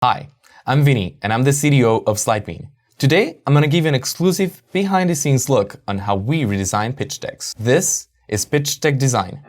Hi, I'm Vinny and I'm the CTO of Slidebean. Today, I'm going to give you an exclusive behind-the-scenes look on how we redesign pitch decks. This is pitch deck design.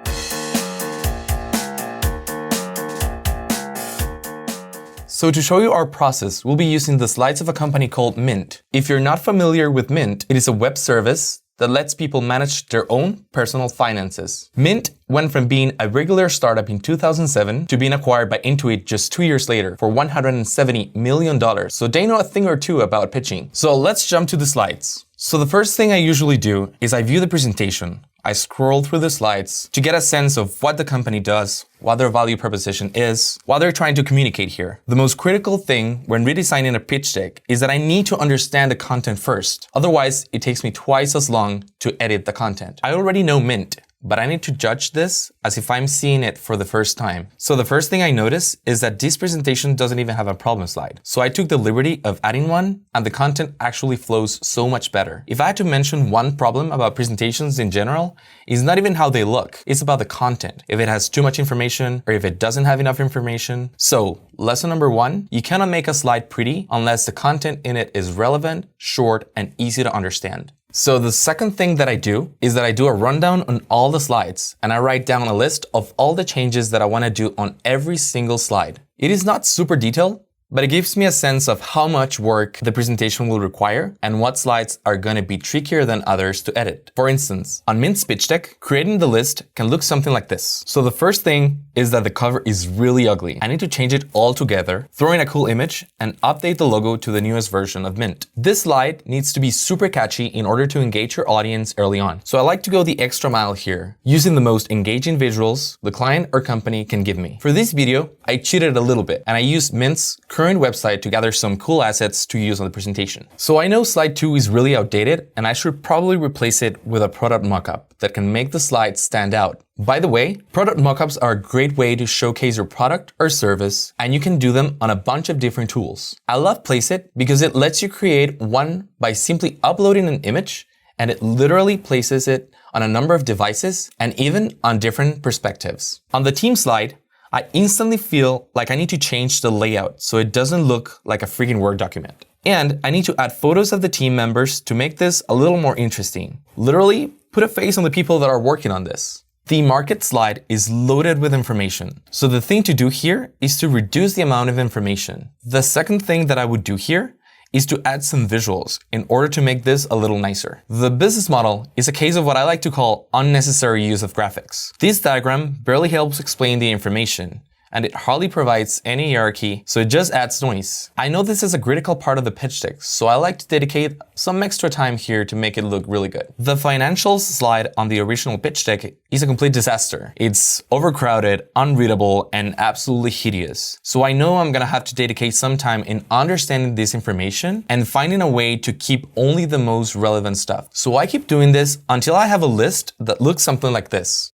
So to show you our process, we'll be using the slides of a company called Mint. If you're not familiar with Mint, it is a web service that lets people manage their own personal finances. Mint went from being a regular startup in 2007 to being acquired by Intuit just 2 years later for $170 million. So they know a thing or two about pitching. So let's jump to the slides. So the first thing I usually do is I view the presentation. I scroll through the slides to get a sense of what the company does, what their value proposition is, what they're trying to communicate here. The most critical thing when redesigning a pitch deck is that I need to understand the content first. Otherwise, it takes me twice as long to edit the content. I already know Mint, but I need to judge this as if I'm seeing it for the first time. So the first thing I notice is that this presentation doesn't even have a problem slide. So I took the liberty of adding one, and the content actually flows so much better. If I had to mention one problem about presentations in general, it's not even how they look, it's about the content. If it has too much information or if it doesn't have enough information. So lesson number one, you cannot make a slide pretty unless the content in it is relevant, short, and easy to understand. So the second thing that I do is that I do a rundown on all the slides and I write down a list of all the changes that I want to do on every single slide. It is not super detailed, but it gives me a sense of how much work the presentation will require and what slides are going to be trickier than others to edit. For instance, on Mint's pitch deck, creating the list can look something like this. So the first thing is that the cover is really ugly. I need to change it all together, throw in a cool image, and update the logo to the newest version of Mint. This slide needs to be super catchy in order to engage your audience early on. So I like to go the extra mile here, using the most engaging visuals the client or company can give me. For this video, I cheated a little bit and I used Mint's current website to gather some cool assets to use on the presentation. So I know slide 2 is really outdated and I should probably replace it with a product mockup that can make the slides stand out. By the way, product mockups are a great way to showcase your product or service, and you can do them on a bunch of different tools. I love Placeit because it lets you create one by simply uploading an image, and it literally places it on a number of devices and even on different perspectives. On the team slide, I instantly feel like I need to change the layout so it doesn't look like a freaking Word document. And I need to add photos of the team members to make this a little more interesting. Literally, put a face on the people that are working on this. The market slide is loaded with information. So the thing to do here is to reduce the amount of information. The second thing that I would do here is to add some visuals in order to make this a little nicer. The business model is a case of what I like to call unnecessary use of graphics. This diagram barely helps explain the information, and it hardly provides any hierarchy, so it just adds noise. I know this is a critical part of the pitch deck, so I like to dedicate some extra time here to make it look really good. The financials slide on the original pitch deck is a complete disaster. It's overcrowded, unreadable, and absolutely hideous. So I know I'm gonna have to dedicate some time in understanding this information and finding a way to keep only the most relevant stuff. So I keep doing this until I have a list that looks something like this.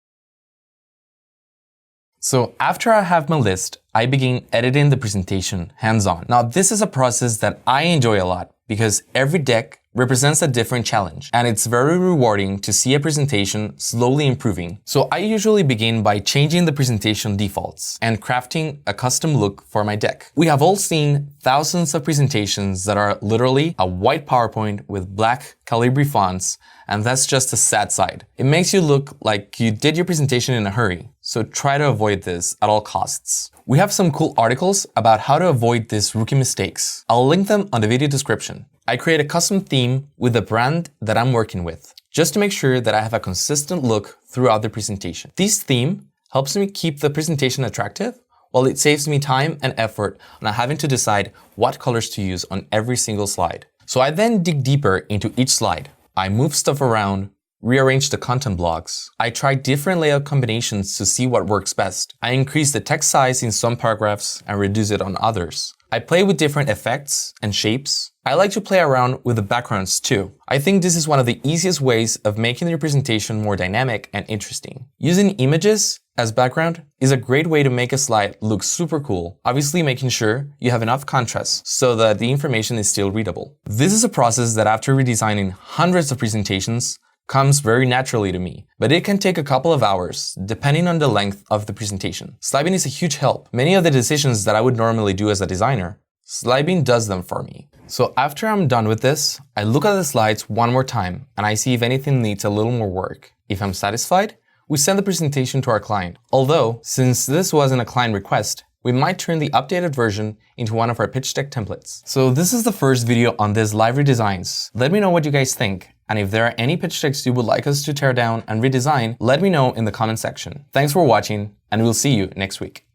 So after I have my list, I begin editing the presentation hands-on. Now this is a process that I enjoy a lot because every deck represents a different challenge and it's very rewarding to see a presentation slowly improving. So I usually begin by changing the presentation defaults and crafting a custom look for my deck. We have all seen thousands of presentations that are literally a white PowerPoint with black Calibri fonts, and that's just a sad side. It makes you look like you did your presentation in a hurry, so try to avoid this at all costs. We have some cool articles about how to avoid these rookie mistakes. I'll link them on the video description. I create a custom theme with the brand that I'm working with, just to make sure that I have a consistent look throughout the presentation. This theme helps me keep the presentation attractive, while it saves me time and effort on having to decide what colors to use on every single slide. So I then dig deeper into each slide. I move stuff around, rearrange the content blocks. I try different layout combinations to see what works best. I increase the text size in some paragraphs and reduce it on others. I play with different effects and shapes. I like to play around with the backgrounds too. I think this is one of the easiest ways of making your presentation more dynamic and interesting. Using images as background is a great way to make a slide look super cool, obviously making sure you have enough contrast so that the information is still readable. This is a process that after redesigning hundreds of presentations comes very naturally to me, but it can take a couple of hours depending on the length of the presentation. Slidebean is a huge help. Many of the decisions that I would normally do as a designer Slidebean does them for me. So after I'm done with this, I look at the slides one more time and I see if anything needs a little more work. If I'm satisfied, we send the presentation to our client. Although, since this wasn't a client request, we might turn the updated version into one of our pitch deck templates. So this is the first video on this live redesigns. Let me know what you guys think. And if there are any pitch decks you would like us to tear down and redesign, let me know in the comment section. Thanks for watching, and we'll see you next week.